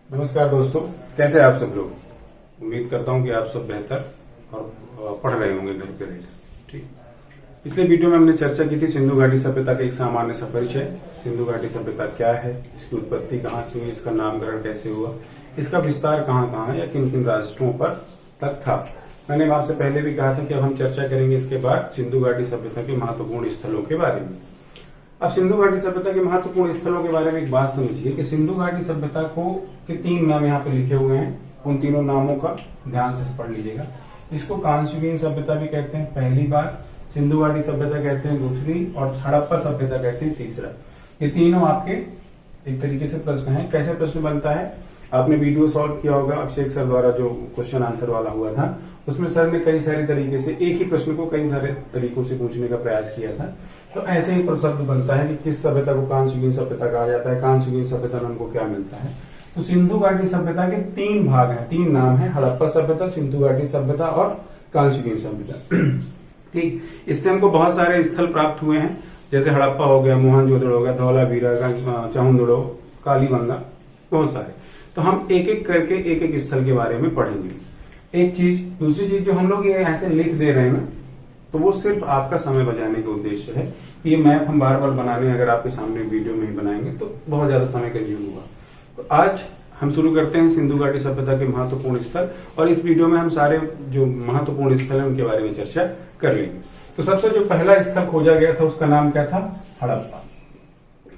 नमस्कार दोस्तों, कैसे हैं आप सब लोग। उम्मीद करता हूं कि आप सब बेहतर और पढ़ रहे होंगे घर पे रहकर। ठीक, पिछले वीडियो में हमने चर्चा की थी सिंधु घाटी सभ्यता का एक सामान्य सा परिचय। सिंधु घाटी सभ्यता क्या है, इसकी उत्पत्ति कहाँ से हुई, इसका नामकरण कैसे हुआ, इसका विस्तार कहाँ कहाँ या किन किन राष्ट्रों पर तक था। मैंने आपसे पहले भी कहा था कि अब हम चर्चा करेंगे इसके बाद सिंधु घाटी सभ्यता के महत्वपूर्ण स्थलों के बारे में। अब सिंधु घाटी सभ्यता के महत्वपूर्ण स्थलों के बारे में एक बात समझिए कि सिंधु घाटी सभ्यता के 3 नाम यहाँ पे लिखे हुए हैं। उन तीनों नामों का ध्यान से पढ़ लीजिएगा। इसको कांस्युगीन सभ्यता भी कहते हैं, पहली बात। सिंधु घाटी सभ्यता कहते हैं दूसरी, और हड़प्पा सभ्यता कहते हैं तीसरा। ये तीनों आपके एक तरीके से प्रश्न है। कैसे प्रश्न बनता है, आपने वीडियो सॉल्व किया होगा अभिषेक सर द्वारा जो क्वेश्चन आंसर वाला हुआ था, उसमें सर ने कई सारे तरीके से एक ही प्रश्न को कई सारे तरीकों से पूछने का प्रयास किया था। तो ऐसे ही शब्द बनता है कि किस सभ्यता को कांस्युगीन सभ्यता कहा जाता है, कांस्युगीन सभ्यता में हमको क्या मिलता है। तो सिंधु घाटी सभ्यता के 3 भाग हैं, 3 नाम है, हड़प्पा सभ्यता, सिंधु घाटी सभ्यता और कांस्युगीन सभ्यता। ठीक, इससे हमको बहुत सारे स्थल प्राप्त हुए हैं, जैसे हड़प्पा हो गया, मोहनजोदड़ो हो गया, धौलावीरा, चामुंडड़ो, कालीबंगा, बहुत सारे। तो हम एक एक करके एक एक स्थल के बारे में पढ़ेंगे। एक चीज, दूसरी चीज जो हम लोग ये ऐसे लिख दे रहे हैं ना, तो वो सिर्फ आपका समय बचाने का उद्देश्य है। ये मैप हम बार बार बनाने अगर आपके सामने वीडियो में ही बनाएंगे तो बहुत ज्यादा समय कंज्यूम होगा। तो आज हम शुरू करते हैं सिंधु घाटी सभ्यता के महत्वपूर्ण स्थल, और इस वीडियो में हम सारे जो महत्वपूर्ण स्थल है उनके बारे में चर्चा कर लेंगे। तो सबसे जो पहला स्थल खोजा गया था उसका नाम क्या था, हड़प्पा।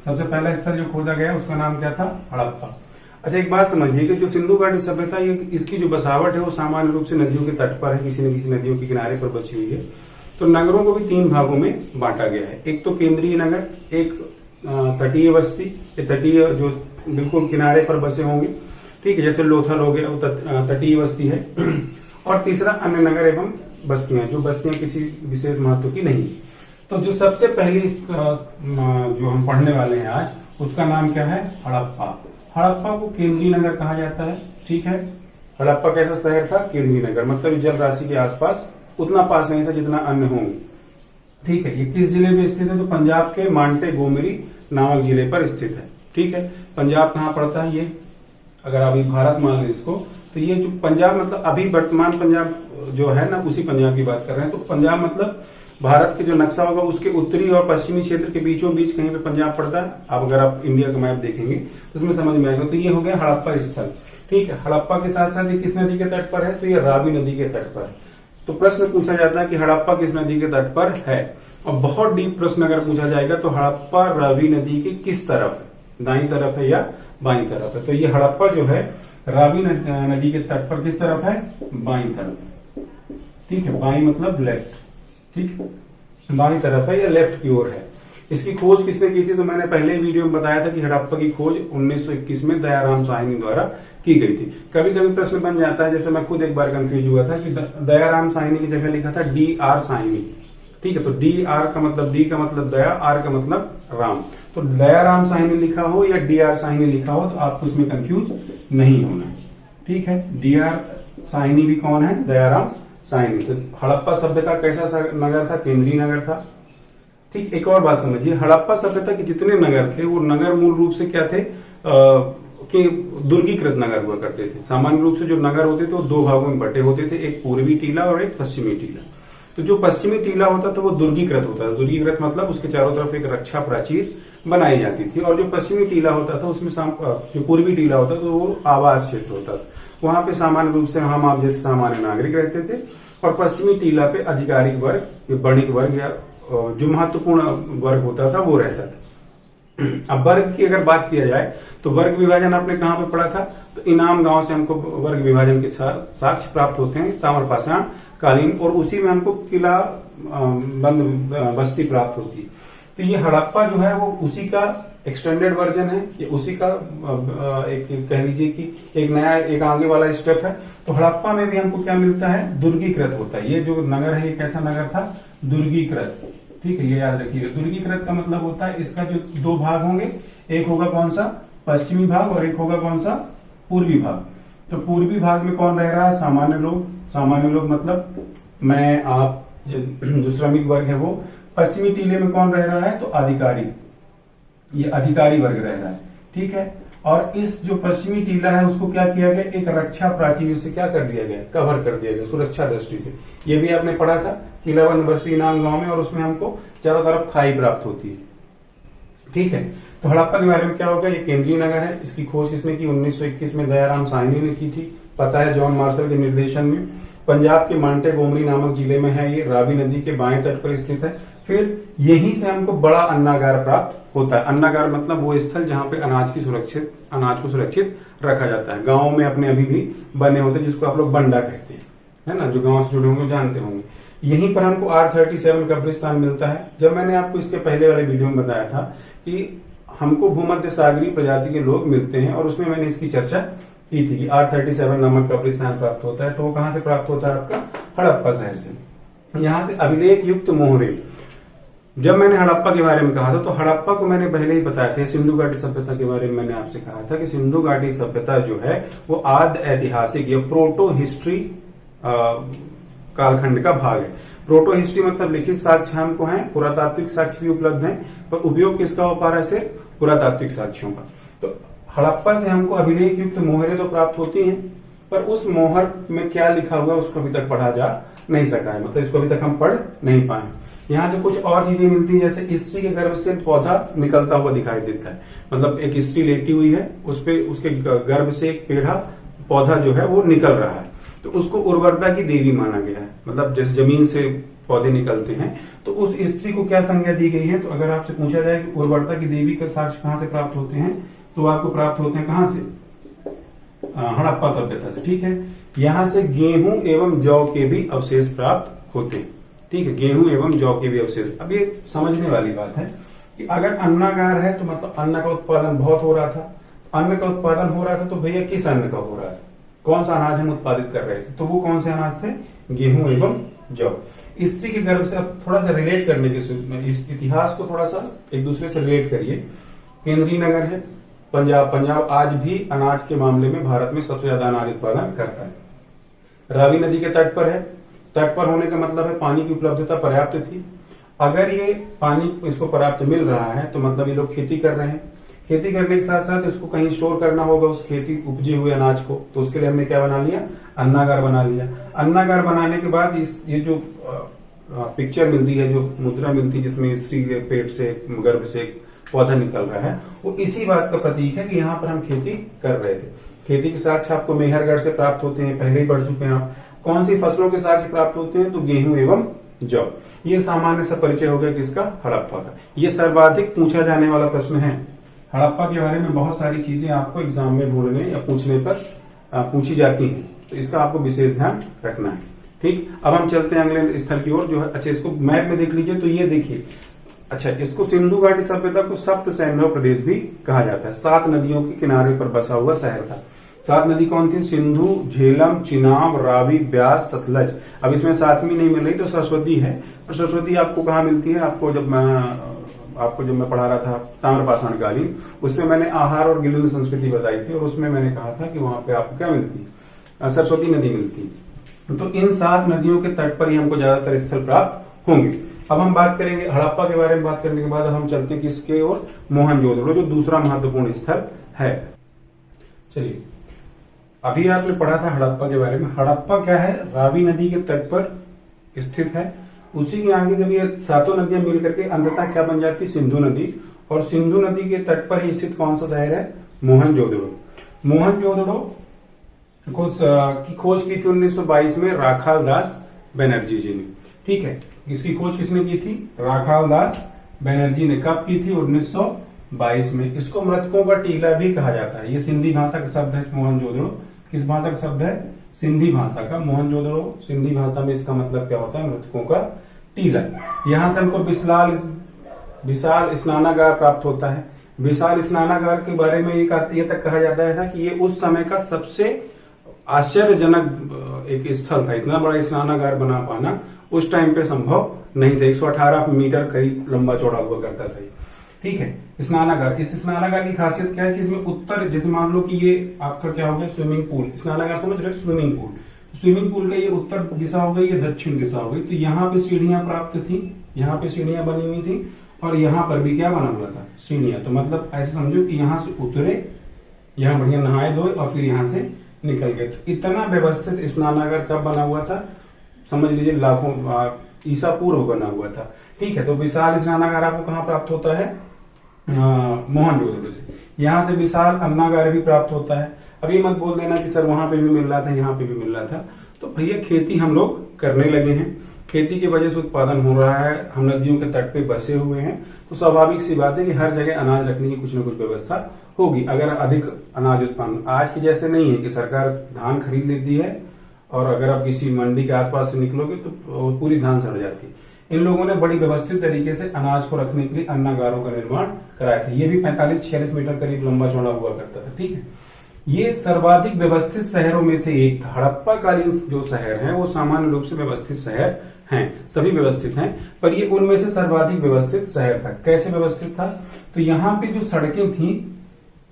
सबसे पहला स्थल जो खोजा गया उसका नाम क्या था, हड़प्पा। अच्छा, एक बात समझिए कि जो सिंधु घाटी सभ्यता ये इसकी जो बसावट है वो सामान्य रूप से नदियों के तट पर है, किसी न किसी नदियों के किनारे पर बसी हुई है। तो नगरों को भी 3 भागों में बांटा गया है। एक तो केंद्रीय नगर, एक तटीय बस्ती, ये तटीय जो बिल्कुल किनारे पर बसे होंगे, ठीक है, जैसे लोथल हो गया, वो तटीय बस्ती है। और तीसरा अन्य नगर एवं बस्तियां, जो बस्तियां किसी विशेष महत्व की नहीं। तो जो सबसे पहली जो हम पढ़ने वाले हैं आज, उसका नाम क्या है, हड़प्पा। हड़प्पा को केंद्रीय नगर कहा जाता है। ठीक है, हड़प्पा कैसा शहर था, केंद्रीय नगर, मतलब जल राशि के आसपास उतना पास नहीं था जितना अन्य होंगे। ठीक है, ये किस जिले में स्थित है, तो पंजाब के मांटे गोमरी नामक जिले पर स्थित है। ठीक है, पंजाब कहाँ पड़ता है, ये अगर अभी भारत मान लें इसको, तो ये जो पंजाब मतलब अभी वर्तमान पंजाब जो है ना, उसी पंजाब की बात कर रहे हैं। तो पंजाब मतलब भारत के जो नक्शा होगा उसके उत्तरी और पश्चिमी क्षेत्र के बीचों बीच कहीं पे पंजाब पड़ता है। अब अगर आप इंडिया का मैप देखेंगे तो उसमें समझ में आएगा। तो ये हो गया हड़प्पा स्थल। ठीक है, हड़प्पा के साथ साथ ये किस नदी के तट पर है, तो ये रावी नदी के तट पर है। तो प्रश्न पूछा जाता है कि हड़प्पा किस नदी के तट पर है, और बहुत डीप प्रश्न अगर पूछा जाएगा तो हड़प्पा रावी नदी के किस तरफ है, दाईं तरफ है या बाईं तरफ है। तो ये हड़प्पा जो है रावी नदी के तट पर किस तरफ है, बाईं तरफ। ठीक है, बाईं मतलब लेफ्ट। ठीक, बाईं तरफ है या लेफ्ट की ओर है। इसकी खोज किसने की थी, तो मैंने पहले वीडियो में बताया था कि हड़प्पा की खोज 1921 में दयाराम साहनी द्वारा की गई थी। कभी कभी प्रश्न बन जाता है, जैसे मैं खुद एक बार कंफ्यूज हुआ था कि दयाराम साहनी की जगह लिखा था DR साहनी। ठीक है, तो DR का मतलब, D का मतलब दया, R का मतलब राम। तो दयाराम साहनी लिखा हो या DR साहनी लिखा हो तो आपको इसमें कंफ्यूज नहीं होना। ठीक है, DR साहनी भी कौन है, दयाराम साहनी। तो हड़प्पा सभ्यता कैसा नगर था, केंद्रीय नगर था। ठीक, एक और बात समझिए, हड़प्पा सभ्यता के जितने नगर थे वो नगर मूल रूप से क्या थे, कि दुर्गीकृत नगर हुआ करते थे। सामान्य रूप से जो नगर होते थे वो 2 भागों में बटे होते थे, एक पूर्वी टीला और एक पश्चिमी टीला। तो जो पश्चिमी टीला होता था वो दुर्गीकृत होता था। दुर्गीकृत मतलब उसके चारों तरफ एक रक्षा प्राचीर बनाई जाती थी। और जो पश्चिमी टीला होता था उसमें जो पूर्वी टीला होता था वो आवास क्षेत्र होता था। वहां पे सामान्य रूप से हम आप जैसे सामान्य नागरिक रहते थे। और पश्चिमी टीला पे अधिकारिक वर्ग, वणिक वर्ग या जो महत्वपूर्ण वर्ग होता था वो रहता था। अब वर्ग की अगर बात किया जाए तो वर्ग विभाजन आपने कहाँ पे पढ़ा था, तो इनाम गांव से हमको वर्ग विभाजन के साक्ष्य प्राप्त होते हैं, ताम्रपाषाण कालीन, और उसी में हमको किला बंद बस्ती प्राप्त होती है। तो ये हड़प्पा जो है वो उसी का एक्सटेंडेड वर्जन है, ये उसी का एक कह लीजिए कि एक नया एक आगे वाला स्टेप है। तो हड़प्पा में भी हमको क्या मिलता है, दुर्गीकृत होता है। ये जो नगर है ये कैसा नगर था, दुर्गीकृत। ठीक है, ये याद रखिए। दुर्गीकृत का मतलब होता है इसका जो 2 भाग होंगे, एक होगा कौन सा, पश्चिमी भाग, और एक होगा कौन सा, पूर्वी भाग। तो पूर्वी भाग में कौन रह रहा है, सामान्य लोग। सामान्य लोग मतलब मैं, आप, जो श्रमिक वर्ग है वो। पश्चिमी टीले में कौन रह रहा है, तो अधिकारी, ये अधिकारी वर्ग रह रहा है। ठीक है, और इस जो पश्चिमी टीला है उसको क्या किया गया, एक रक्षा प्राचीर से क्या कर दिया गया, कवर कर दिया गया सुरक्षा दृष्टि से। ये भी आपने पढ़ा था किलाबंद बस्ती नाम गांव में, और उसमें हमको चारों तरफ खाई प्राप्त होती है। ठीक है, तो हड़प्पा के बारे में क्या होगा, ये केंद्रीय नगर है। इसकी खोज किसने की, 1921 में दयाराम साहनी ने की थी, पता है जॉन मार्शल के निर्देशन में। पंजाब के मांटेगोमरी नामक जिले में है ये, रावी नदी के बाएं तट पर स्थित है। फिर यहीं से हमको बड़ा अन्नागार प्राप्त होता है। अन्नागार मतलब वो स्थल जहां पे अनाज को सुरक्षित रखा जाता है। गाँव में अपने अभी भी बने होते हैं, जिसको आप लोग बंडा कहते हैं, है ना, जो गाँव से जुड़े होंगे जानते होंगे। यहीं पर हमको R37 कब्रिस्तान मिलता है। जब मैंने आपको इसके पहले वाले वीडियो में बताया था कि हमको भूमध्य सागरीय प्रजाति के लोग मिलते हैं, और उसमें मैंने इसकी चर्चा की थी कि R37 नामक कब्रिस्तान प्राप्त होता है। तो वो कहां से प्राप्त होता है, आपका हड़प्पा शहर से। यहां से अभिलेख युक्त मोहरे, जब मैंने हड़प्पा के बारे में कहा था तो हड़प्पा को मैंने पहले ही बताया था। सिंधु घाटी सभ्यता के बारे में मैंने आपसे कहा था कि सिंधु घाटी सभ्यता जो है वो आद्य ऐतिहासिक या प्रोटो हिस्ट्री कालखंड का भाग है। प्रोटो हिस्ट्री मतलब लिखित साक्ष्य हमको है, पुरातात्विक साक्ष्य भी उपलब्ध है, पर उपयोग किसका हो पा रहा है, सिर्फ पुरातात्विक साक्ष्यों का। तो हड़प्पा से हमको अभिलेख युक्त मोहरें तो प्राप्त होती हैं, पर उस मोहर में क्या लिखा हुआ है उसको अभी तक पढ़ा जा नहीं सका है, मतलब इसको अभी तक हम पढ़ नहीं पाए। यहाँ से कुछ और चीजें मिलती है, जैसे स्त्री के गर्भ से पौधा निकलता हुआ दिखाई देता है। मतलब एक स्त्री लेटी हुई है, उस पे उसके गर्भ से एक पेड़ा पौधा जो है वो निकल रहा है, तो उसको उर्वरता की देवी माना गया है। मतलब जैसे जमीन से पौधे निकलते हैं, तो उस स्त्री को क्या संज्ञा दी गई है। तो अगर आपसे पूछा जाए कि उर्वरता की देवी के साक्ष्य कहाँ से प्राप्त होते हैं, तो आपको प्राप्त होते हैं कहाँ से, हड़प्पा सभ्यता से। ठीक है, यहाँ से गेहूं एवं जौ के भी अवशेष प्राप्त होते हैं। ठीक है, गेहूं एवं जौ के भी अवशेष। अब ये समझने वाली बात है कि अगर अन्नागार है तो मतलब अन्न का उत्पादन बहुत हो रहा था। अन्न का उत्पादन हो रहा था तो भैया किस अन्न का हो रहा था, कौन सा अनाज हम उत्पादित कर रहे थे, तो वो कौन से अनाज थे, गेहूं एवं जौ। स्त्री के गर्भ से अब थोड़ा सा रिलेट करने के, इस इतिहास को थोड़ा सा एक दूसरे से रिलेट करिए। केंद्रीय नगर है पंजाब आज भी अनाज के मामले में भारत में सबसे ज्यादा अनाज उत्पादन करता है। रावी नदी के तट पर है, तट पर होने का मतलब है पानी की उपलब्धता पर्याप्त थी। अगर ये पानी इसको पर्याप्त मिल रहा है तो मतलब ये लोग खेती कर रहे हैं। खेती करने के साथ साथ इसको कहीं स्टोर करना होगा उस खेती उपजे हुए अनाज को, तो उसके लिए हमने क्या बना लिया, अन्नागार बना लिया। अन्नागार बनाने के बाद ये जो पिक्चर मिलती है, जो मुद्रा मिलती है जिसमें स्त्री के पेट से गर्भ से पौधा निकल रहा है, वो इसी बात का प्रतीक है कि यहाँ पर हम खेती कर रहे थे। खेती के साक्ष्य आपको मेहरगढ़ से प्राप्त होते हैं, पहले ही पढ़ चुके हैं आप। कौन सी फसलों के साक्ष्य प्राप्त होते हैं, तो गेहूं एवं जौ। ये सामान्य सा परिचय हो गया किसका, हड़प्पा का। ये सर्वाधिक पूछा जाने वाला प्रश्न है। हड़प्पा के बारे में बहुत सारी चीजें आपको एग्जाम में ढूंढने या पूछने पर पूछी जाती हैं, तो इसका आपको विशेष ध्यान रखना है। ठीक, अब हम चलते हैं अगले स्थल की ओर जो है। अच्छा, इसको मैप में देख लीजिए, तो ये देखिए। अच्छा, इसको सिंधु घाटी सभ्यता को सप्त सैंधव प्रदेश भी कहा जाता है। 7 नदियों के किनारे पर बसा हुआ शहर था। 7 नदी कौन थी, सिंधु, झेलम, चिनाब, रावी, ब्यास, सतलज। अब इसमें 7वीं नहीं मिल रही तो सरस्वती है। और सरस्वती आपको कहाँ मिलती है, आपको जब मैं पढ़ा रहा था ताम्रपाषाण कालीन, उसमें मैंने आहार और गिलिंद संस्कृति बताई थी, और उसमें मैंने कहा था कि वहां पे आपको क्या मिलती है, सरस्वती नदी मिलती है। तो इन 7 नदियों के तट पर ही हमको ज्यादातर स्थल प्राप्त होंगे। अब हम बात करेंगे हड़प्पा के बारे में। बात करने के बाद हम चलते हैं किसके ओर, मोहनजोदड़ो, जो दूसरा महत्वपूर्ण स्थल है। चलिए, अभी आपने पढ़ा था हड़प्पा के बारे में। हड़प्पा क्या है, रावी नदी के तट पर स्थित है। उसी के आगे जब ये 7 नदियां मिल करके अंततः क्या बन जाती है, सिंधु नदी। और सिंधु नदी के तट पर ही स्थित कौन सा शहर है, मोहनजोदड़ो। मोहनजोदड़ो की खोज की थी 1922 में राखाल दास बनर्जी जी ने। ठीक है, इसकी खोज किसने की थी, राखाल दास बनर्जी ने। कब की थी, 1922 में। इसको मृतकों का टीला भी कहा जाता है। ये सिंधी भाषा का शब्द है मोहनजोदड़ो। किस भाषा का शब्द है, सिंधी भाषा का। मोहनजोदड़ो सिंधी भाषा में इसका मतलब क्या होता है, मृतकों का टीला। यहां से हमको विशाल स्नानागार प्राप्त होता है। विशाल स्नानागार के बारे में ये तक कहा जाता है कि ये उस समय का सबसे आश्चर्यजनक एक स्थल था। इतना बड़ा स्नानागार बना पाना उस टाइम पे संभव नहीं था। 118 मीटर करीब लंबा चौड़ा हुआ करता था। ठीक है, स्नानागार। इस स्नानागार की खासियत क्या है कि इसमें उत्तर, जैसे मान लो कि ये आपका क्या हो गया, स्विमिंग पूल। स्नानागार समझ रहे, स्विमिंग पूल। स्विमिंग पूल का ये उत्तर दिशा हो गई, ये दक्षिण दिशा हो गई। तो यहाँ पे सीढ़ियां प्राप्त थी, यहाँ पे सीढ़ियां बनी हुई थी, और यहाँ पर भी क्या बना हुआ था, सीढ़ियां। तो मतलब ऐसे समझो कि यहाँ से उतरे यहाँ बढ़िया नहाए धोए और फिर यहाँ से निकल गए। तो इतना व्यवस्थित स्नानागार कब बना हुआ था, समझ लीजिए लाखों ईसा पूर्व बना हुआ था। ठीक है, तो विशाल स्नानागार आपको कहाँ प्राप्त होता है, मोहनजोदड़ो से। यहाँ से विशाल अन्नागार भी प्राप्त होता है। अब ये मत बोल देना कि सर वहां पे भी मिल रहा था यहाँ पे भी मिल रहा था। तो भैया खेती हम लोग करने लगे हैं, खेती की वजह से उत्पादन हो रहा है, हम नदियों के तट पे बसे हुए हैं, तो स्वाभाविक सी बात है कि हर जगह अनाज रखने की कुछ न कुछ व्यवस्था होगी। अगर अधिक अनाज उत्पादन आज की जैसे नहीं है कि सरकार धान खरीद लेती है और अगर आप किसी मंडी के आसपास से निकलोगे तो पूरी धान सड़ जाती है। इन लोगों ने बड़ी व्यवस्थित तरीके से अनाज को रखने के लिए अन्नागारों का निर्माण कराया था। ये भी 45-46 मीटर करीब लंबा चौड़ा हुआ करता था। ठीक है, ये सर्वाधिक व्यवस्थित शहरों में से एक था। हड़प्पा कालीन जो शहर हैं वो सामान्य रूप से व्यवस्थित शहर हैं, सभी व्यवस्थित हैं, पर ये उनमें से सर्वाधिक व्यवस्थित शहर था। कैसे व्यवस्थित था, तो यहाँ पे जो सड़कें थी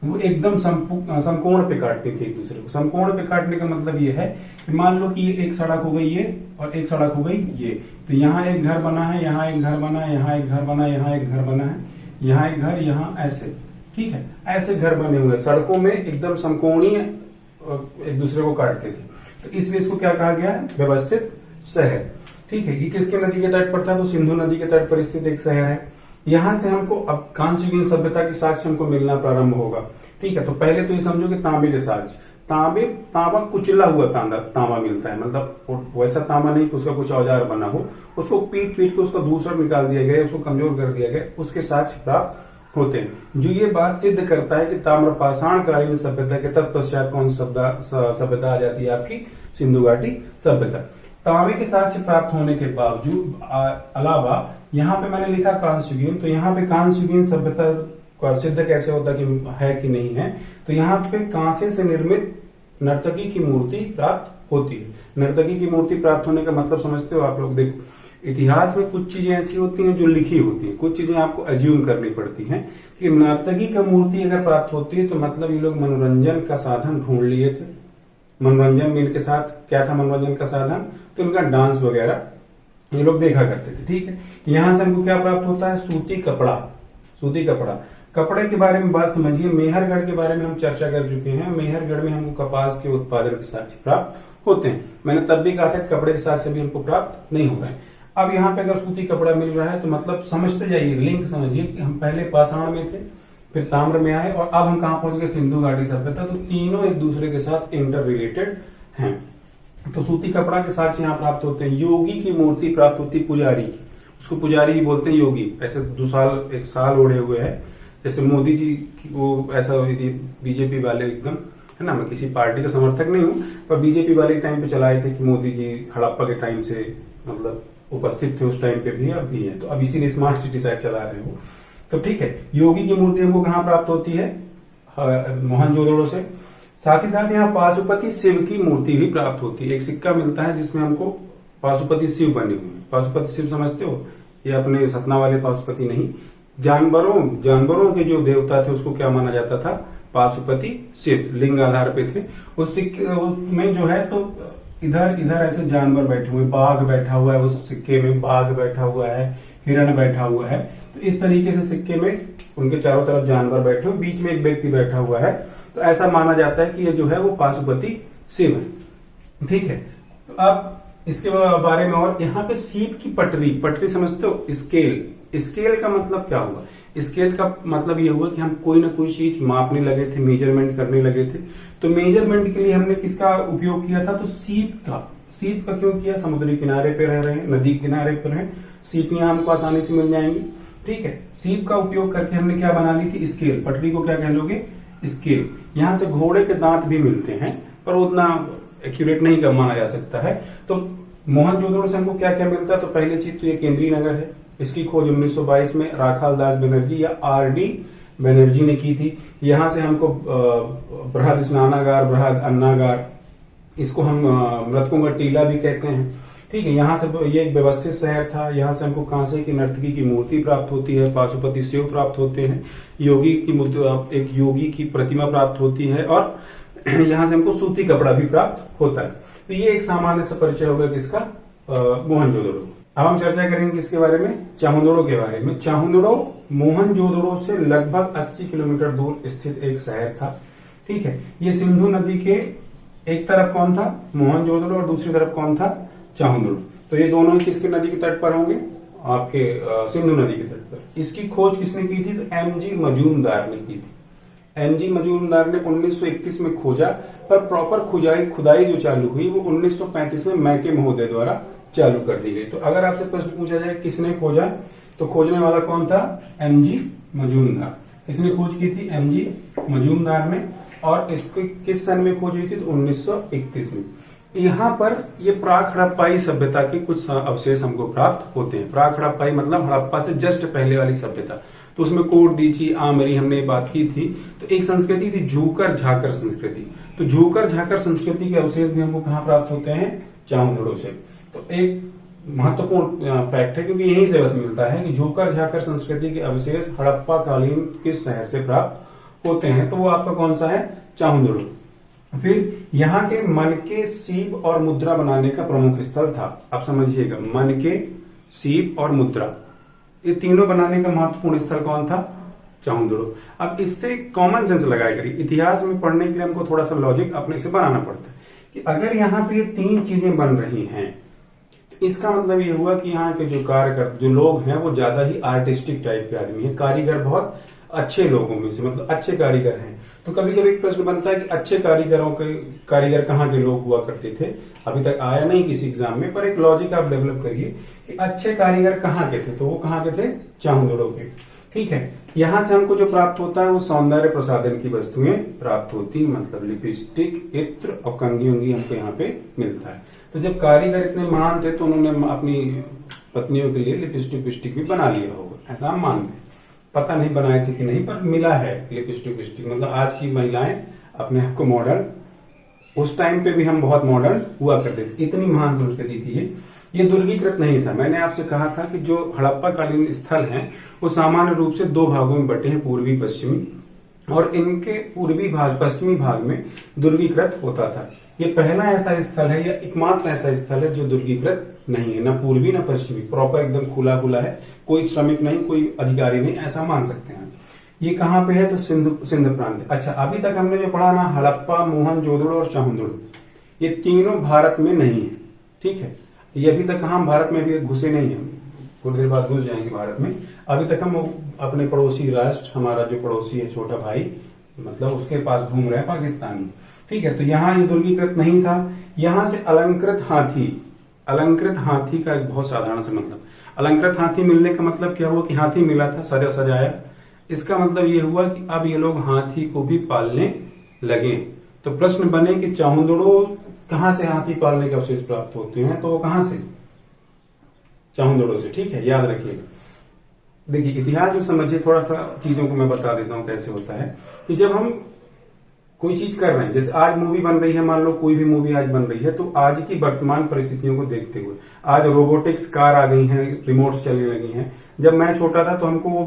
वो एकदम समकोण पे काटती थी एक दूसरे को। समकोण पे काटने का मतलब ये है कि मान लो कि ये एक सड़क हो गई ये और एक सड़क हो गई ये, तो यहाँ एक घर बना है, यहाँ एक घर बना है, यहाँ एक घर बना है, यहाँ एक घर बना है, यहाँ एक घर, यहाँ ऐसे। ठीक है, ऐसे घर बने हुए सड़कों में एकदम समकोणीय एक दूसरे को काटते थे, तो इसलिए इसको क्या कहा गया है, व्यवस्थित शहर। ठीक है, ये किसके नदी के तट पर था, तो सिंधु नदी के तट पर स्थित एक शहर है। यहां से हमको अब कांस्ययुगीन सभ्यता के साक्ष्य हमको मिलना प्रारंभ होगा। ठीक है, तो पहले तो ये समझो कि तांबे के साक्ष्य, तांबा कुचला हुआ तांबा मिलता है, मतलब वैसा तांबा नहीं कि उसका कुछ औजार बना हो, उसको पीट पीट के उसका दूसरा निकाल दिया गया, उसको कमजोर कर दिया गया, उसके साक्ष्य प्राप्त होते हैं, जो ये बात सिद्ध करता है कि ताम्रपाषाण कालीन सभ्यता के तत्पश्चात कौन सभ्यता आ जाती है, आपकी सिंधु घाटी सभ्यता। तांबे के साक्ष्य प्राप्त होने के बावजूद अलावा यहाँ पे मैंने लिखा कांस्ययुगीन, तो यहाँ पे कांस्ययुगीन सभ्यता का सिद्ध कैसे होता है कि नहीं है, तो यहाँ पे कांसे से निर्मित नर्तकी की मूर्ति प्राप्त होती है। नर्तकी की मूर्ति प्राप्त होने का मतलब समझते हो आप लोग, देखो इतिहास में कुछ चीजें ऐसी होती हैं जो लिखी होती हैं, कुछ चीजें आपको अज्यूम करनी पड़ती हैं कि नर्तकी का मूर्ति अगर प्राप्त होती है तो मतलब ये लोग मनोरंजन का साधन ढूंढ लिए थे। मनोरंजन में इनके साथ क्या था, मनोरंजन का साधन, तो इनका डांस वगैरह ये लोग देखा करते थे। ठीक है, यहां से हमको क्या प्राप्त होता है, सूती कपड़ा। सूती कपड़ा, कपड़े के बारे में बात समझिए, मेहरगढ़ के बारे में हम चर्चा कर चुके हैं। मेहरगढ़ में हमको कपास के उत्पादन के साक्ष्य प्राप्त होते हैं। मैंने तब भी कहा था कि कपड़े के साक्ष्य भी हमको प्राप्त नहीं हो रहे हैं। अब यहाँ पे अगर सूती कपड़ा मिल रहा है तो मतलब समझते जाइए, लिंक समझिए कि हम पहले पाषाण में थे, फिर ताम्र में आए और अब हम कहाँ पहुंच गए, सिंधु घाटी सभ्यता। तो तीनों एक दूसरे के साथ इंटर रिलेटेड हैं। तो सूती कपड़ा के साक्ष्य यहाँ प्राप्त होते हैं। योगी की मूर्ति प्राप्त होती है, पुजारी की, उसको पुजारी ही बोलते हैं योगी। ऐसे 2 साल 1 साल ओढ़े हुए है, जैसे मोदी जी की वो ऐसा बीजेपी वाले एकदम है ना, मैं किसी पार्टी का समर्थक नहीं हूँ, पर बीजेपी वाले टाइम पे चलाए थे कि मोदी जी हड़प्पा के टाइम से मतलब उपस्थित थे उस टाइम पे भी, अब भी है, तो अब इसीलिए स्मार्ट सिटी साइड चला रहे हो। तो ठीक है, योगी की मूर्ति हमको कहाँ प्राप्त होती है, मोहनजोदड़ो से। साथ ही साथ यहाँ पाशुपति शिव की मूर्ति भी प्राप्त होती है। एक सिक्का मिलता है जिसमें हमको पाशुपति शिव बने हुए हैं। पाशुपति शिव समझते हो, ये अपने सतना वाले पाशुपति नहीं, जानवरों के जो देवता थे उसको क्या माना जाता था, पाशुपति शिव, लिंग आधार पे थे। उस सिक्के में जो है तो इधर ऐसे जानवर बैठे हुए, बाघ बैठा हुआ है उस सिक्के में, बाघ बैठा हुआ है, हिरण बैठा हुआ है, तो इस तरीके से सिक्के में उनके चारों तरफ जानवर बैठे हुए, बीच में एक व्यक्ति बैठा हुआ है, तो ऐसा माना जाता है कि ये जो है वो पाशुपति शिव है। ठीक है, तो अब इसके बारे में और यहाँ पे सीप की पटरी समझते हो, स्केल का मतलब क्या हुआ, स्केल का मतलब ये हुआ कि हम कोई ना कोई चीज मापने लगे थे, मेजरमेंट करने लगे थे। तो मेजरमेंट के लिए हमने किसका उपयोग किया था, तो सीप का क्यों किया, समुद्री किनारे पे रह रहे हैं, नदी किनारे पर हैं, सीपियां हमको आसानी से मिल जाएंगी। ठीक है, सीप का उपयोग करके हमने क्या बना ली थी, स्केल। पटरी को क्या कह लोगे, स्केल। यहाँ से घोड़े के दांत भी मिलते हैं पर उतना एक्यूरेट नहीं का माना जा सकता है। तो मोहनजोदड़ो से हमको क्या क्या मिलता है, तो पहली चीज तो ये केंद्रीय नगर है, इसकी खोज 1922 में राखालदास बनर्जी या आर.डी. बनर्जी ने की थी। यहाँ से हमको बृहद स्नानागार, बृहद अन्नागार, इसको हम मृतकों का टीला भी कहते हैं। ठीक है, यहाँ से ये एक व्यवस्थित शहर था। यहाँ से हमको कांसे की नर्तकी की मूर्ति प्राप्त होती है, पाशुपति शिव प्राप्त होते हैं, एक योगी की प्रतिमा प्राप्त होती है और यहाँ से हमको सूती कपड़ा भी प्राप्त होता है। तो ये एक सामान्य सा परिचय होगा किसका, मोहनजोदड़ो। अब हम चर्चा करेंगे किसके बारे में, चाहुंदड़ो के बारे में। चाहुंदड़ो मोहनजोदड़ो से लगभग 80 किलोमीटर दूर स्थित एक शहर था। ठीक है। ये सिंधु नदी के एक तरफ कौन था, मोहनजोदड़ो, और दूसरी तरफ कौन था, चाहुंदड़ो। तो ये दोनों किसके नदी के तट पर होंगे, आपके सिंधु नदी के तट पर। इसकी खोज किसने की थी, तो एमजी मजूमदार ने की थी। एमजी मजूमदार ने 1931 में खोजा, पर प्रॉपर खुदाई जो चालू हुई वो 1935 में मैके महोदय द्वारा चालू कर दी गई। तो अगर आपसे प्रश्न पूछा जाए किसने खोजा, तो खोजने वाला कौन था, एमजी मजूमदार। इसने खोज की थी एमजी मजूमदार ने, और इसको किस सन में खोज हुई थी, तो 1931 में। यहाँ पर ये प्राक हड़प्पाई सभ्यता के कुछ अवशेष हमको प्राप्त होते हैं। प्राक हड़प्पाई मतलब हड़प्पा से जस्ट पहले वाली सभ्यता। तो उसमें कोट दीची, आमरी हमने बात की थी। तो एक संस्कृति थी झूकर झाकर संस्कृति। तो झूकर झाकर संस्कृति के अवशेष भी हमको कहाँ प्राप्त होते हैं, चाहुंदड़ो से। तो एक महत्वपूर्ण फैक्ट है, क्योंकि यहीं से बस मिलता है कि झूकर झाकर संस्कृति के अवशेष हड़प्पा कालीन किस शहर से प्राप्त होते हैं, तो वो आपका कौन सा है, चाहुंदड़ो। फिर यहाँ के मनके, सीप और मुद्रा बनाने का प्रमुख स्थल था। आप समझिएगा, मनके, सीप और मुद्रा, ये तीनों बनाने का महत्वपूर्ण स्थल कौन था, चाहुंदड़ो। अब इससे कॉमन सेंस लगाया करिए, इतिहास में पढ़ने के लिए हमको थोड़ा सा लॉजिक अपने से बनाना पड़ता है कि अगर यहाँ पे ये तीन चीजें बन रही हैं, तो इसका मतलब ये हुआ कि यहाँ के जो कार्यकर जो लोग हैं वो ज्यादा ही आर्टिस्टिक टाइप के आदमी हैं, कारीगर बहुत अच्छे लोगों में से, मतलब अच्छे कारीगर हैं। तो कभी कभी प्रश्न बनता है कि अच्छे कारीगर कहाँ के लोग हुआ करते थे। अभी तक आया नहीं किसी एग्जाम में, पर एक लॉजिक आप डेवलप करिए कि अच्छे कारीगर कहाँ के थे, तो वो कहाँ के थे, चाहुंदड़ो के। ठीक है, यहाँ से हमको जो प्राप्त होता है वो सौंदर्य प्रसाधन की वस्तुएं प्राप्त होती, मतलब लिपस्टिक, इत्र और कंघी उंगी हमको यहाँ पे मिलता है। तो जब कारीगर इतने महान थे तो उन्होंने अपनी पत्नियों के लिए लिपस्टिक विस्टिक भी बना लिया होगा, ऐसा हम मानते हैं। पता नहीं बनाए थे कि नहीं, पर मिला है लिपस्टिक विस्टिक। मतलब आज की महिलाएं अपने आप को मॉडर्न, उस टाइम पे भी हम बहुत मॉडर्न हुआ करते थे, इतनी महान संस्कृति थी ये दुर्गीकृत नहीं था। मैंने आपसे कहा था कि जो हड़प्पा कालीन स्थल हैं वो सामान्य रूप से दो भागों में बटे हैं, पूर्वी पश्चिमी, और इनके पूर्वी भाग पश्चिमी भाग में दुर्गीकृत होता था। ये पहला ऐसा स्थल है या एकमात्र ऐसा स्थल है जो दुर्गीकृत नहीं है, ना पूर्वी ना पश्चिमी, प्रॉपर एकदम खुला खुला है, कोई श्रमिक नहीं, कोई अधिकारी नहीं, ऐसा मान सकते हैं। ये कहाँ पे है, तो सिंध प्रांत। अच्छा, अभी तक हमने जो पढ़ा ना, हड़प्पा, मोहनजोदड़ो और चाहुंदड़ो, ये तीनों भारत में नहीं है। ठीक है, ये अभी तक हम भारत में भी घुसे नहीं है, कुछ देर बाद घुस जाएंगे भारत में। अभी तक हम अपने पड़ोसी राष्ट्र, हमारा जो पड़ोसी है छोटा भाई, मतलब उसके पास घूम रहे हैं, पाकिस्तान में। ठीक है, तो यहाँ ये दुर्गीकृत नहीं था। यहाँ से अलंकृत हाथी का एक बहुत साधारण सा मतलब, अलंकृत हाथी मिलने का मतलब क्या हुआ कि हाथी मिला था सजा सजाया, इसका मतलब ये हुआ कि अब ये लोग हाथी को भी पालने लगे। तो प्रश्न बने कि चाहुंदड़ो कहां से हाथी पालने के अवशेष प्राप्त होते हैं, तो वो कहां से, चाहुंदड़ो से। ठीक है, याद रखिएगा। देखिए, इतिहास में समझिए, थोड़ा सा चीजों को मैं बता देता हूं कैसे होता है कि जब हम कोई चीज कर रहे हैं, जैसे आज मूवी बन रही है, मान लो कोई भी मूवी आज बन रही है, तो आज की वर्तमान परिस्थितियों को देखते हुए, आज रोबोटिक्स कार आ गई हैं, रिमोट चलने लगी हैं। जब मैं छोटा था तो हमको वो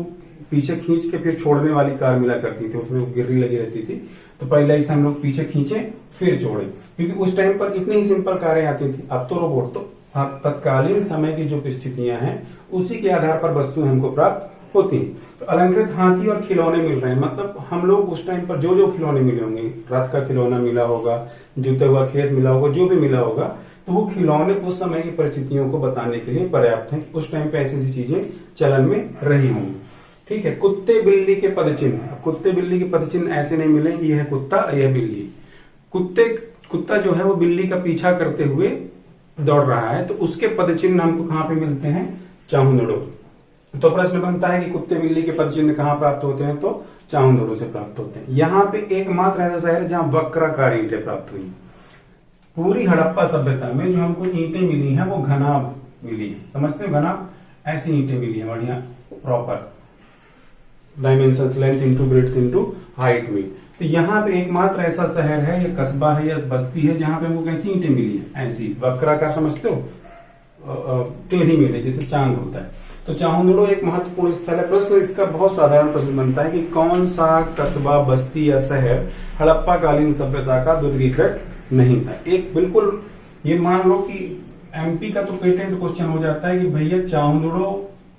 पीछे खींच के फिर छोड़ने वाली कार मिला करती थी, उसमें गिर्री लगी रहती थी, तो पहले ही से हम लोग पीछे खींचे फिर छोड़े, क्योंकि उस टाइम पर इतनी ही सिंपल कारें आती थी। अब तो रोबोट, तो तत्कालीन समय की जो स्थितियां हैं उसी के आधार पर वस्तुएं हमको प्राप्त होती हैं। तो अलंकृत हाथी और खिलौने मिल रहे हैं, मतलब हम लोग उस टाइम पर जो जो खिलौने मिले होंगे, रथ का खिलौना मिला होगा, जुते हुआ खेत मिला होगा, जो भी मिला होगा, तो वो खिलौने उस समय की परिस्थितियों को बताने के लिए पर्याप्त हैं कि उस टाइम पे ऐसी ऐसी चीजें चलन में रही होंगी। ठीक है, कुत्ते बिल्ली के पदचिन्ह, कुत्ते बिल्ली के पदचिन्ह ऐसे नहीं मिलेंगे, यह है कुत्ता, यह बिल्ली। कुत्ता जो है वो बिल्ली का पीछा करते हुए दौड़ रहा है, तो उसके पदचिन्ह हमको कहाँ पे मिलते हैं, चाहुंदड़ो। तो प्रश्न बनता है कि कुत्ते बिल्ली के पदचिन्ह कहाँ प्राप्त होते हैं, तो चाहुंदड़ो से प्राप्त होते हैं। यहाँ पे एकमात्र ऐसा शहर है जहाँ वक्राकार ईंटें प्राप्त हुई। पूरी हड़प्पा सभ्यता में जो हमको ईंटें मिली हैं वो घनाभ मिली है, समझते हो, घनाभ ऐसी ईंटें मिली है, बढ़िया proper dimensions, length into breadth into height में। तो यहाँ पे एकमात्र ऐसा शहर है या कस्बा है या बस्ती है जहां पे हमको कैसी ईंटें मिली है, ऐसी वक्राकार, समझते हो, टेढ़ी मिली जैसे चांद होता है। तो चाहुंदड़ो एक महत्वपूर्ण स्थल है। प्रश्न इसका बहुत साधारण प्रश्न बनता है कि कौन सा कस्बा, बस्ती या शहर हड़प्पा कालीन सभ्यता का दुर्गीकृत नहीं था। एक बिल्कुल ये मान लो कि एमपी का तो पेटेंट क्वेश्चन हो जाता है कि भैया चाहुंदड़ो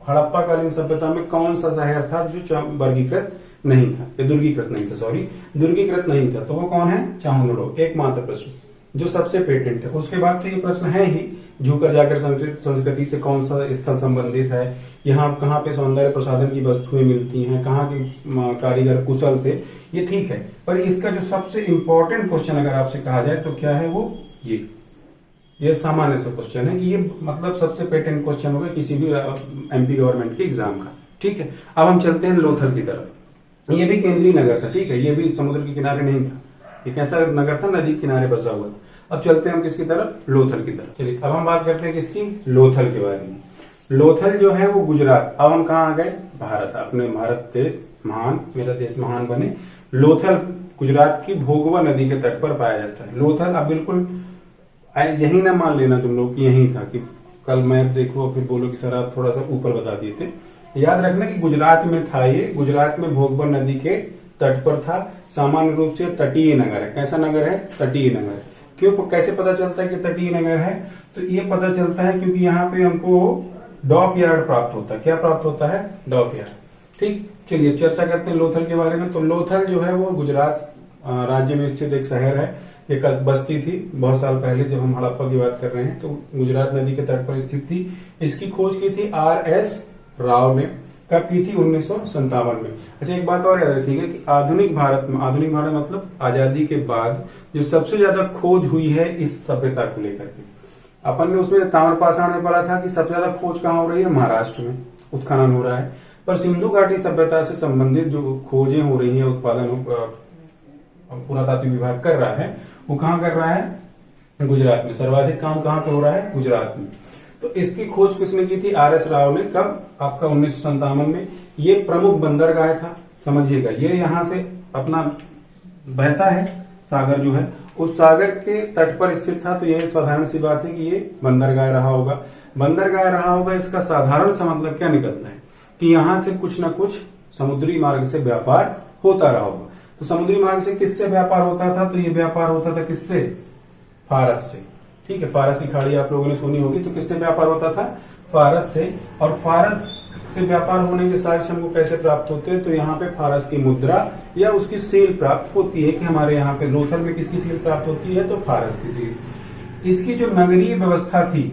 हड़प्पा कालीन सभ्यता में कौन सा शहर था जो वर्गीकृत नहीं था, ये दुर्गीकृत नहीं था, सॉरी दुर्गीकृत नहीं था। तो वो कौन है? चामुंडो, एकमात्र प्रश्न जो सबसे पेटेंट है। उसके बाद तो ये प्रश्न है ही, झुकर जाकर संस्कृति से कौन सा स्थल संबंधित है, यहाँ कहाँ पे सौंदर्य प्रसाधन की वस्तुएं मिलती हैं, कहाँ के कारीगर कुशल थे, ये ठीक है। पर इसका जो सबसे इंपॉर्टेंट क्वेश्चन अगर आपसे कहा जाए तो क्या है वो, ये सामान्य सा क्वेश्चन है कि ये मतलब सबसे पेटेंट क्वेश्चन होगा किसी भी एमपी गवर्नमेंट के एग्जाम का। ठीक है, अब हम चलते हैं लोथल की तरफ। ये भी केंद्रीय नगर था, ठीक है, ये भी समुद्र के किनारे नहीं था, एक ऐसा नगर था नदी किनारे बसा हुआ था। अब चलते हैं हम किसकी तरफ? लोथल की तरफ। चलिए अब हम बात करते हैं किसकी? लोथल के बारे में। लोथल जो है वो गुजरात। अब हम कहाँ आ गए? भारत। अपने भारत देश महान, मेरा देश महान बने। लोथल गुजरात की भोगवा नदी के तट पर पाया जाता है। लोथल अब बिल्कुल यही ना मान लेना तुम लोग कि यही था, कि कल मैप देखो फिर बोलो कि सर आप थोड़ा सा ऊपर बता दिए थे। याद रखना कि गुजरात में था ये, गुजरात में भोगवा नदी के तट पर था। सामान्य रूप से तटीय नगर है। कैसा नगर है? तटीय नगर है। क्यों, कैसे पता चलता है कि तटीय नगर है? तो ये पता चलता है क्योंकि यहाँ पे हमको डॉक यार्ड प्राप्त होता है। क्या प्राप्त होता है? Dockyard. ठीक, चलिए चर्चा करते हैं लोथल के बारे में। तो लोथल जो है वो गुजरात राज्य में स्थित एक शहर है, एक बस्ती थी। बहुत साल पहले जब हम हड़प्पा की बात कर रहे हैं तो गुजरात नदी के तट पर स्थित थी। इसकी खोज की थी R.S. राव ने। कब की थी? 1957 में। अच्छा, एक बात और याद रखिएगा कि आधुनिक भारत में, आधुनिक भारत मतलब आजादी के बाद जो सबसे ज्यादा खोज हुई है इस सभ्यता को लेकर के, अपन ने उसमें ताम्रपाषाण में पढ़ा था कि सबसे ज्यादा खोज कहाँ हो रही है? महाराष्ट्र में उत्खनन हो रहा है। पर सिंधु घाटी सभ्यता से संबंधित जो खोजें हो रही है, उत्पादन पुरातात्विक विभाग कर रहा है, वो कहाँ कर रहा है? गुजरात में। सर्वाधिक काम कहाँ पे हो रहा है? गुजरात में। तो इसकी खोज किसने की थी? R.S. राव ने। कब? आपका 1957 में। ये प्रमुख बंदरगाह था, समझिएगा। ये यहाँ से अपना बहता है सागर जो है, उस सागर के तट पर स्थित था। तो यह साधारण सी बात है कि ये बंदरगाह रहा होगा। बंदरगाह रहा होगा, इसका साधारण सा मतलब क्या निकलता है कि यहाँ से कुछ न कुछ समुद्री मार्ग से व्यापार होता रहा होगा। तो समुद्री मार्ग से किससे व्यापार होता था? तो ये व्यापार होता था किससे? फारस से। ठीक है, फारस की खाड़ी आप लोगों ने सुनी होगी। तो किससे व्यापार होता था? फारस से। और फारस से व्यापार होने के साक्ष्य हमको कैसे प्राप्त होते हैं? तो यहाँ पे फारस की मुद्रा या उसकी सील प्राप्त होती है। कि हमारे यहाँ पे लोथल में किसकी सील प्राप्त होती है? तो फारस की सील। इसकी जो नगरीय व्यवस्था थी,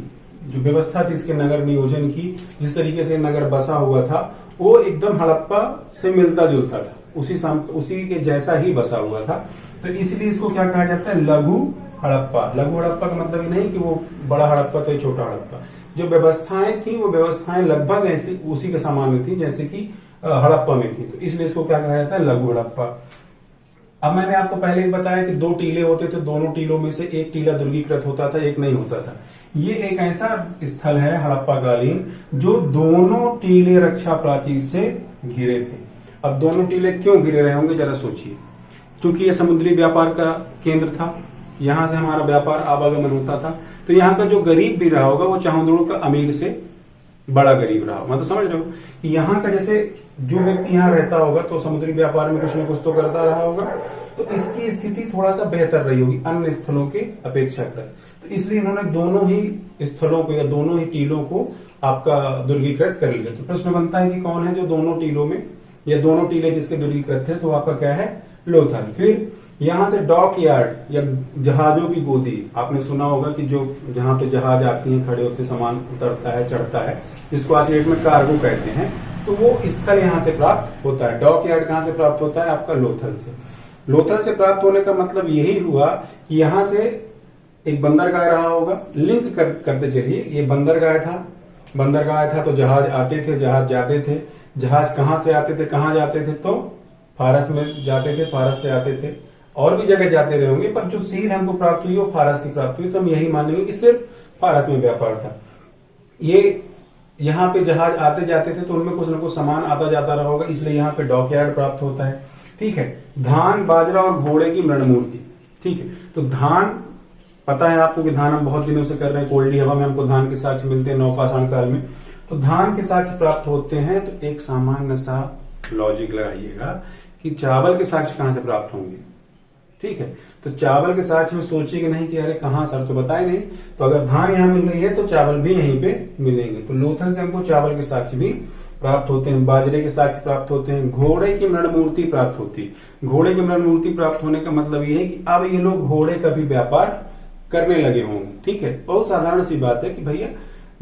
जो व्यवस्था थी इसके नगर नियोजन की, जिस तरीके से नगर बसा हुआ था, वो एकदम हड़प्पा से मिलता जुलता था, उसी के जैसा ही बसा हुआ था। तो इसलिए इसको क्या कहा जाता है? लघु हड़प्पा। लघु हड़प्पा का मतलब ये नहीं कि वो बड़ा हड़प्पा तो छोटा हड़प्पा। जो व्यवस्थाएं थी वो व्यवस्थाएं लगभग ऐसी उसी के समान थी जैसे कि हड़प्पा में थी। तो इसलिए इसको क्या कहा जाता है? लघु हड़प्पा। अब मैंने आपको पहले ही बताया कि 2 टीले होते थे, दोनों टीलों में से एक टीला दुर्गीकृत होता था, एक नहीं होता था। ये एक ऐसा स्थल है हड़प्पा कालीन जो दोनों टीले रक्षा प्राचीर से घिरे थे। अब दोनों टीले क्यों घिरे रहे होंगे जरा सोचिए। क्योंकि ये समुद्री व्यापार का केंद्र था, यहां से हमारा व्यापार आवागमन होता था। तो यहाँ का जो गरीब भी रहा होगा वो चाहुंदड़ो का अमीर से बड़ा गरीब रहा होगा। मतलब समझ रहे हो कि यहाँ का जैसे जो व्यक्ति यहाँ रहता होगा तो समुद्री व्यापार में कुछ न कुछ तो करता रहा होगा, तो इसकी स्थिति थोड़ा सा बेहतर रही होगी अन्य स्थलों के अपेक्षाकृत। तो इसलिए इन्होंने दोनों ही स्थलों को या दोनों ही टीलों को आपका दुर्गीकृत कर लिया। तो प्रश्न बनता है कि कौन है जो दोनों टीलों में, या दोनों टीले जिसके दुर्गीकृत थे? तो आपका क्या है? लोथल। फिर यहां से डॉक यार्ड या जहाजों की गोदी, आपने सुना होगा कि जो जहां पे जहाज आती हैं, खड़े होते सामान उतरता है, चढ़ता है, जिसको आज डेट में कार्गो कहते हैं, तो वो स्थल यहां से प्राप्त होता है। डॉक यार्ड कहां से प्राप्त होता है? आपका लोथल से। लोथल से प्राप्त होने का मतलब यही हुआ कि यहां से एक बंदरगाह रहा होगा। लिंक करते चलिए, ये बंदरगाह था तो जहाज आते थे, जहाज जाते थे। जहाज कहां से आते थे, कहां जाते थे? तो फारस में जाते थे, फारस से आते थे, और भी जगह जाते रहे होंगे, पर जो सील हमको प्राप्त हुई वो फारस की प्राप्त हुई। तो हम यही मानेंगे कि सिर्फ फारस में व्यापार था। ये यहाँ पे जहाज आते जाते थे तो उनमें कुछ न कुछ सामान आता जाता रहा होगा, इसलिए यहाँ पे डॉकयार्ड प्राप्त होता है। ठीक है, धान, बाजरा और घोड़े की मृण मूर्ति। ठीक है, तो धान, पता है आपको कि धान हम बहुत दिनों से कर रहे हैं, कोल्डी हवा में हमको धान के साक्ष्य मिलते हैं नवपाषाण काल में। तो धान के साक्ष्य प्राप्त होते हैं। तो एक सामान्य सा लॉजिक लगाइएगा कि चावल के साक्ष्य कहां से प्राप्त होंगे। ठीक है, तो चावल के साक्ष्य में सोचिएगा नहीं कि अरे कहां सर, तो बताए नहीं। तो अगर धान यहां मिल रही है तो चावल भी यहीं पे मिलेंगे। तो लोथल से हमको चावल के साक्ष्य भी प्राप्त होते हैं, बाजरे के साक्ष्य प्राप्त होते हैं, घोड़े की मृण मूर्ति प्राप्त होती है। घोड़े की मृण मूर्ति प्राप्त होने का मतलब ये है कि अब ये लोग घोड़े का भी व्यापार करने लगे होंगे। ठीक है, बहुत साधारण सी बात है कि भैया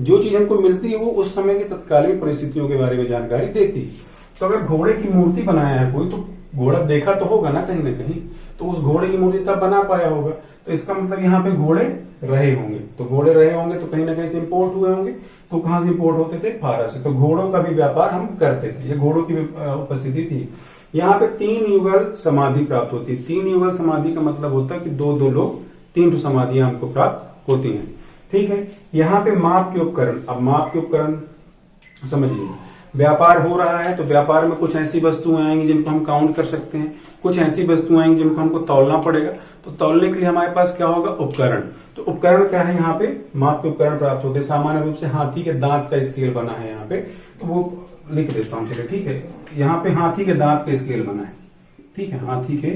जो चीज हमको मिलती है वो उस समय की तत्कालीन परिस्थितियों के बारे में जानकारी देती है। तो अगर घोड़े की मूर्ति बनाया है कोई, तो घोड़ा देखा तो होगा ना कहीं, तो उस घोड़े की मूर्ति तब बना पाया होगा। तो इसका मतलब यहाँ पे घोड़े रहे होंगे, तो घोड़े रहे होंगे तो कहीं ना कहीं से इम्पोर्ट हुए होंगे। तो कहाँ से इम्पोर्ट होते थे? फारस से। तो घोड़ों का भी व्यापार हम करते थे, ये घोड़ों की उपस्थिति थी। यहाँ पे 3 युगल समाधि प्राप्त होती है। 3 युगल समाधि का मतलब होता है कि 2-2 लोग 3 समाधियां हमको प्राप्त होती हैं। ठीक है, यहाँ पे माप के उपकरण। अब माप के उपकरण समझिए, व्यापार हो रहा है तो व्यापार में कुछ ऐसी वस्तुएं आएंगी जिनको हम काउंट कर सकते हैं, कुछ ऐसी वस्तुएं आएंगी जिनको हमको तौलना पड़ेगा। तो तौलने के लिए हमारे पास क्या होगा? उपकरण। तो उपकरण क्या है? यहाँ पे माप के उपकरण प्राप्त होते हैं। सामान्य रूप से हाथी के दांत का स्केल बना है यहाँ पे, तो वो लिख देता हूँ, चलिए ठीक है। यहाँ पे हाथी के दांत का स्केल बना है, ठीक है, हाथी के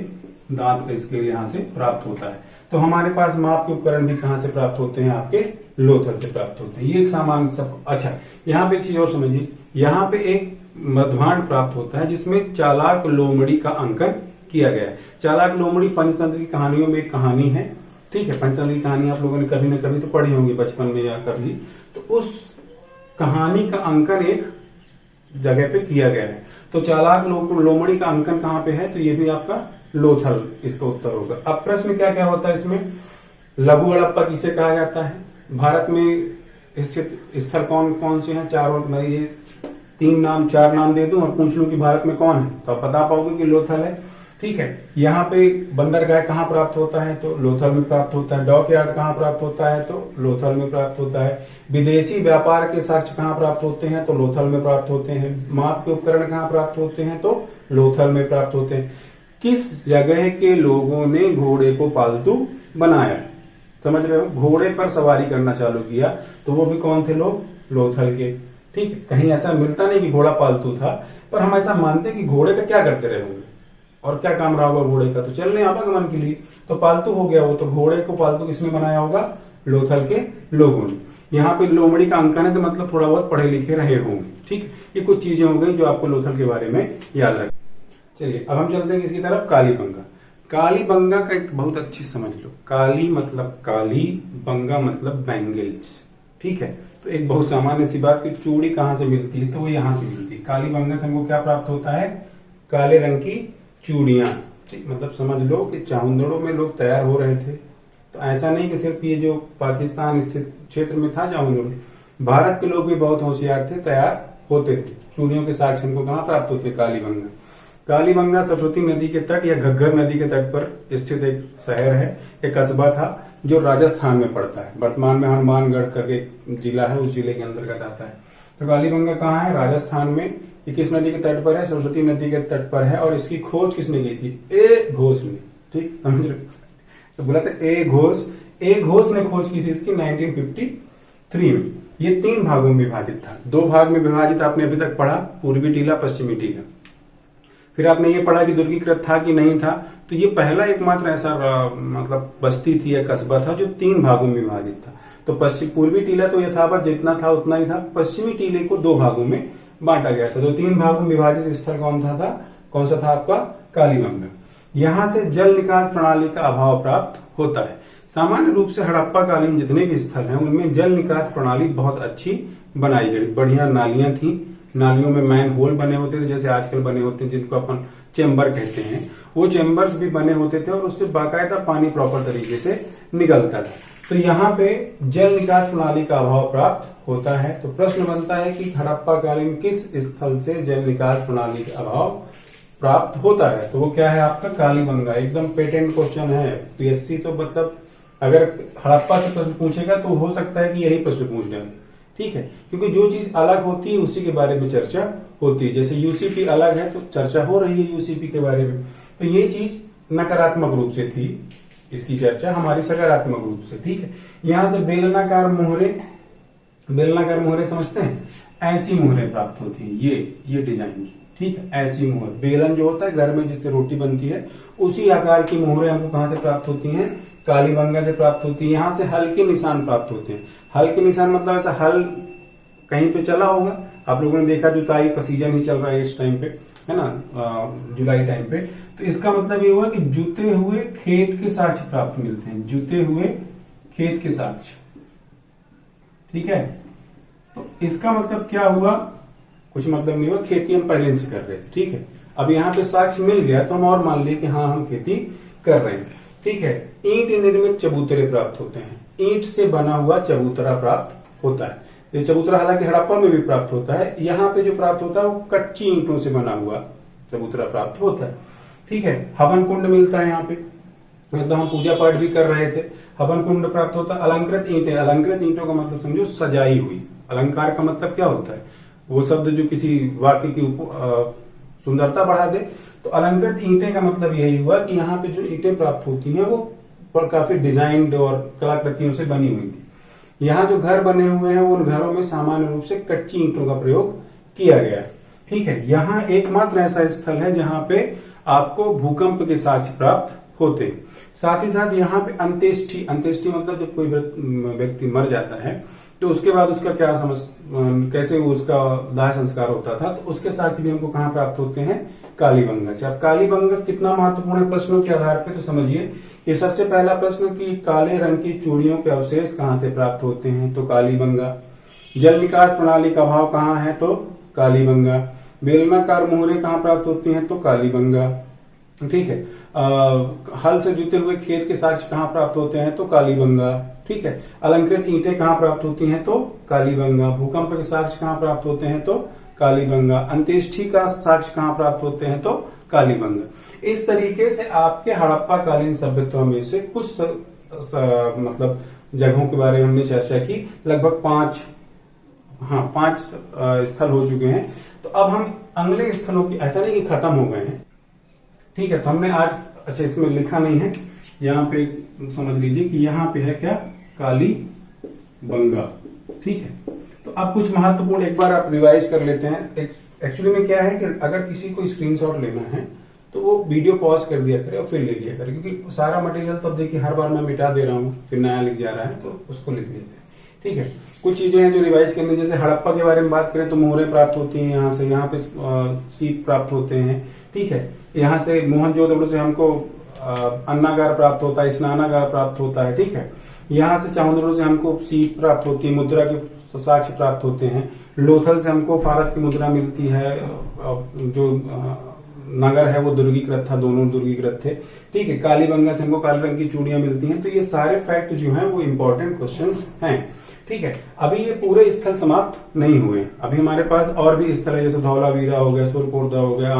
दांत का स्केल यहाँ से प्राप्त होता है। तो हमारे पास माप के उपकरण भी कहाँ से प्राप्त होते हैं? आपके लोथल से प्राप्त होते हैं। ये एक सामान्य सब। अच्छा, यहाँ पे एक चीज और समझिए, यहाँ पे एक मध्वांड प्राप्त होता है जिसमें चालाक लोमड़ी का अंकन किया गया है। चालाक लोमड़ी पंचतंत्र की कहानियों में एक कहानी है। ठीक है, पंचतंत्र की कहानी आप लोगों ने कभी न कभी तो पढ़ी होंगी बचपन में या कभी। तो उस कहानी का अंकन एक जगह पे किया गया है। तो चालाक लोमड़ी का अंकन कहाँ पे है? तो ये भी आपका लोथल इसका उत्तर होगा। अब प्रश्न क्या क्या होता है इसमें? लघु हड़प्पा किसे कहा जाता है? भारत में स्थित स्थल कौन कौन से हैं? चारों, मैं ये 4 नाम दे दूं और पूछ लूं कि भारत में कौन है, तो आप बता पाओगे कि लोथल है। ठीक है, यहाँ पे बंदरगाह कहाँ प्राप्त होता है? तो लोथल में प्राप्त होता है। डॉक यार्ड कहाँ प्राप्त होता है? तो लोथल में प्राप्त होता है। विदेशी व्यापार के साक्ष्य कहाँ प्राप्त होते हैं? तो लोथल में प्राप्त होते हैं। माप के उपकरण कहाँ प्राप्त होते हैं? तो लोथल में प्राप्त होते हैं। किस जगह के लोगों ने घोड़े को पालतू बनाया? समझ रहे हो? घोड़े पर सवारी करना चालू किया, तो वो भी कौन थे लोग? लोथल के। ठीक है, कहीं ऐसा मिलता नहीं कि घोड़ा पालतू था, पर हम ऐसा मानते हैं कि घोड़े का क्या करते रहे होंगे और क्या काम रहा होगा घोड़े का? तो चलने आवागमन के लिए, तो पालतू हो गया वो। तो घोड़े को पालतू किसने बनाया होगा? लोथल के लोगों ने। यहाँ पे लोमड़ी का अंकन है तो मतलब थोड़ा बहुत पढ़े लिखे रहे होंगे। ठीक, ये कुछ चीजें हो गई जो आपको लोथल के बारे में याद रखें। चलिए अब हम चलते हैं किसकी तरफ? कालीबंगा। कालीबंगा का एक बहुत अच्छी समझ लो, काली मतलब काली, बंगा मतलब बैंगल्स। ठीक है, तो एक बहुत सामान्य सी बात कि चूड़ी कहाँ से मिलती है? तो वो यहाँ से मिलती है। कालीबंगा से हमको क्या प्राप्त होता है? काले रंग की चूड़ियां। ठीक, मतलब समझ लो कि चाहुंदड़ों में लोग तैयार हो रहे थे। तो ऐसा नहीं कि सिर्फ ये जो पाकिस्तान स्थित क्षेत्र में था चाहुंदड़, भारत के लोग भी बहुत होशियार थे, तैयार होते थे। चूड़ियों के साक्ष्य हमको कहाँ प्राप्त होते? कालीबंगा। कालीबंगा सरस्वती नदी के तट या घग्गर नदी के तट पर स्थित एक शहर है, एक कस्बा था जो राजस्थान में पड़ता है। वर्तमान में हनुमानगढ़ करके जिला है, उस जिले के अंतर्गत आता है। तो कालीबंगा कहाँ है? राजस्थान में। ये किस नदी के तट पर है? सरस्वती नदी के तट पर है। और इसकी खोज किसने की थी? ए घोष ने। ठीक, समझ रहे? तो बोला था ए घोष। ए घोष ने खोज की थी इसकी 1953 में। ये 3 भागों में विभाजित था। 2 भाग में विभाजित आपने अभी तक पढ़ा, पूर्वी टीला, पश्चिमी टीला। फिर आपने ये पढ़ा कि दुर्गीकृत था कि नहीं था। तो ये पहला एकमात्र ऐसा मतलब बस्ती थी या कस्बा था जो 3 भागों में विभाजित था। तो पूर्वी टीला तो यथावत जितना था उतना ही था। पश्चिमी टीले को 2 भागों में बांटा गया था। तो 3 भागों में विभाजित स्थल कौन सा था आपका? कालीबंगा। यहाँ से जल निकास प्रणाली का अभाव प्राप्त होता है। सामान्य रूप से हड़प्पा कालीन जितने भी स्थल हैं उनमें जल निकास प्रणाली बहुत अच्छी बनाई गई। बढ़िया नालियां थी, नालियों में मैन होल बने होते थे, जैसे आजकल बने होते हैं जिनको अपन चेम्बर कहते हैं। वो चेम्बर्स भी बने होते थे और उससे बाकायदा पानी प्रॉपर तरीके से निकलता था। तो यहाँ पे जल निकास प्रणाली का अभाव प्राप्त होता है। तो प्रश्न बनता है कि हड़प्पा कालीन किस स्थल से जल निकास प्रणाली का अभाव प्राप्त होता है? तो वो क्या है आपका? कालीबंगा। एकदम पेटेंट क्वेश्चन है। पीएससी तो मतलब अगर हड़प्पा से प्रश्न पूछेगा तो हो सकता है कि यही प्रश्न पूछ डाले। ठीक है, क्योंकि जो चीज अलग होती है उसी के बारे में चर्चा होती है। जैसे यूसीपी अलग है तो चर्चा हो रही है यूसीपी के बारे में। तो ये चीज नकारात्मक रूप से थी, इसकी चर्चा हमारी सकारात्मक रूप से। ठीक है, यहां से बेलनाकार मोहरे समझते हैं? ऐसी मोहरे प्राप्त होती है, ये डिजाइन की। ठीक है, ऐसी मोहर, बेलन जो होता है घर में जिससे रोटी बनती है, उसी आकार की मोहरे हमको कहां से प्राप्त होती हैं? कालीबंगा से प्राप्त होती है। यहाँ से हल के निशान प्राप्त होते हैं। हल के निशान मतलब ऐसा हल कहीं पे चला होगा, आप लोगों ने देखा जुताई का सीजन ही चल रहा है इस टाइम पे, है ना, जुलाई टाइम पे। तो इसका मतलब ये हुआ कि जुते हुए खेत के साक्ष्य प्राप्त मिलते हैं, जुते हुए खेत के साक्ष्य, ठीक है। तो इसका मतलब क्या हुआ, कुछ मतलब नहीं हुआ, खेती हम पहले से कर रहे थे, ठीक है। अब यहाँ पे साक्ष्य मिल गया तो हम और मान लिए कि हाँ हम खेती कर रहे हैं, ठीक है। ईंट निर्मित चबूतरे प्राप्त होते हैं, ईंट से बना हुआ चबूतरा प्राप्त होता है। ये चबूतरा हालांकि हड़प्पा में भी प्राप्त होता है, यहाँ पे जो प्राप्त होता है वो कच्ची ईंटों से बना हुआ चबूतरा प्राप्त होता है, ठीक है। हवन कुंड मिलता है यहाँ पे, मतलब हम पूजा पाठ भी कर रहे थे, हवन कुंड प्राप्त होता है। अलंकृत ईंटें, अलंकृत ईंटों का मतलब समझो सजाई हुई। अलंकार का मतलब क्या होता है, वो शब्द जो किसी वाक्य की सुंदरता बढ़ा दे। तो अलंकृत ईंटें का मतलब यही हुआ कि यहाँ पे जो ईंटें प्राप्त होती हैं वो काफी डिजाइंड और कलाकृतियों से बनी हुई थी। यहाँ जो घर बने हुए हैं उन घरों में सामान्य रूप से कच्ची ईंटों का प्रयोग किया गया, ठीक है। यहाँ एकमात्र ऐसा स्थल है जहाँ पे आपको भूकंप के साक्ष्य प्राप्त होते हैं। साथ ही साथ यहाँ पे अंत्येष्टि, अंत्येष्टि मतलब जब कोई व्यक्ति मर जाता है तो उसके बाद उसका क्या कैसे वो उसका दाह संस्कार होता था, तो उसके साक्ष्य भी हमको कहाँ प्राप्त होते हैं, कालीबंगा से। अब कालीबंगा कितना महत्वपूर्ण है प्रश्नों के आधार पे, तो समझिए ये सबसे पहला प्रश्न कि काले रंग की चूड़ियों के अवशेष कहाँ से प्राप्त होते हैं, तो कालीबंगा। जल निकास प्रणाली का अभाव कहाँ है, तो कालीबंगा। बेलनाकार मोहरें कहाँ प्राप्त होती हैं, तो कालीबंगा, ठीक है। हल से जुते हुए खेत के साक्ष्य कहाँ प्राप्त होते हैं, तो कालीबंगा, ठीक है। अलंकृत ईंटें कहाँ प्राप्त होती हैं, तो कालीबंगा। भूकंप के साक्ष्य कहाँ प्राप्त होते हैं, तो कालीबंगा। अंत्येष्टि का साक्ष्य कहाँ प्राप्त होते हैं, तो कालीबंगा। इस तरीके से आपके हड़प्पा कालीन सभ्यता में से कुछ मतलब जगहों के बारे में हमने चर्चा की। लगभग पांच स्थल हो चुके हैं। तो अब हम अगले स्थलों की, ऐसा नहीं कि खत्म हो गए हैं, ठीक है। तो हमने आज, अच्छा इसमें लिखा नहीं है, यहाँ पे समझ लीजिए कि यहाँ पे है क्या, कालीबंगा, ठीक है। तो अब कुछ महत्वपूर्ण एक बार आप रिवाइज कर लेते हैं। एक्चुअली में क्या है कि अगर किसी को स्क्रीनशॉट लेना है तो वो वीडियो पॉज कर दिया करे और फिर ले लिया करे, क्योंकि सारा मटेरियल तो अब देखिए हर बार मैं मिटा दे रहा हूँ, फिर नया लिख जा रहा है, तो उसको लिख लेते हैं, ठीक है। कुछ चीजें हैं जो रिवाइज करनी, जैसे हड़प्पा के बारे में बात करें तो मोहरें प्राप्त होती हैं यहाँ से, यहाँ पे सीप प्राप्त होते हैं, ठीक है। यहाँ से मोहनजोदड़ो से हमको अन्नागार प्राप्त होता है, स्नानागार प्राप्त होता है, ठीक है। यहाँ से चामुंडड़ो से हमको सीप प्राप्त होती है, मुद्रा के साक्ष्य प्राप्त होते हैं। लोथल से हमको फारस की मुद्रा मिलती है, जो नगर है वो दुर्गीकृत था, दोनों दुर्गीकृत थे, ठीक है। कालीबंगा से हमको काले रंग की चूड़ियां मिलती हैं। तो ये सारे फैक्ट जो हैं वो इंपॉर्टेंट क्वेश्चंस हैं, ठीक है। अभी ये पूरे स्थल समाप्त नहीं हुए, अभी हमारे पास और भी स्थल है, जैसे धौलावीरा हो गया, सुरकोटदा हो गया,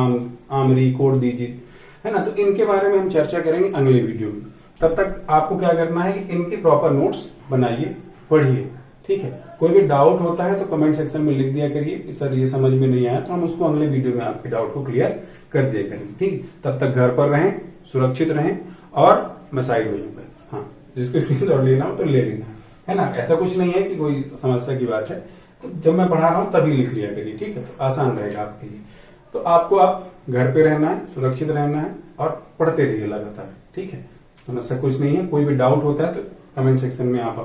आमरी, कोट दीजित, है ना। तो इनके बारे में हम चर्चा करेंगे अगले वीडियो में। तब तक आपको क्या करना है कि इनके प्रॉपर नोट्स बनाइए, पढ़िए, ठीक है। कोई भी डाउट होता है तो कमेंट सेक्शन में लिख दिया करिए, सर ये समझ में नहीं आया, तो हम उसको अगले वीडियो में आपके डाउट को क्लियर कर दिया करेंगे, ठीक। तब तक घर पर रहें, सुरक्षित रहें, और मैं साइड हो जाऊंगा। हाँ, जिसको स्क्रीनशॉट लेना हो तो ले लेना, है ना। ऐसा कुछ नहीं है कि कोई समस्या की बात है, तो जब मैं पढ़ा रहा हूं तभी लिख लिया करिए, ठीक है। तो आसान रहेगा आपके लिए। तो आपको आप घर पे रहना है, सुरक्षित रहना है, और पढ़ते रहिए लगातार, ठीक है। समस्या कुछ नहीं है, कोई भी डाउट होता है तो कमेंट सेक्शन में आप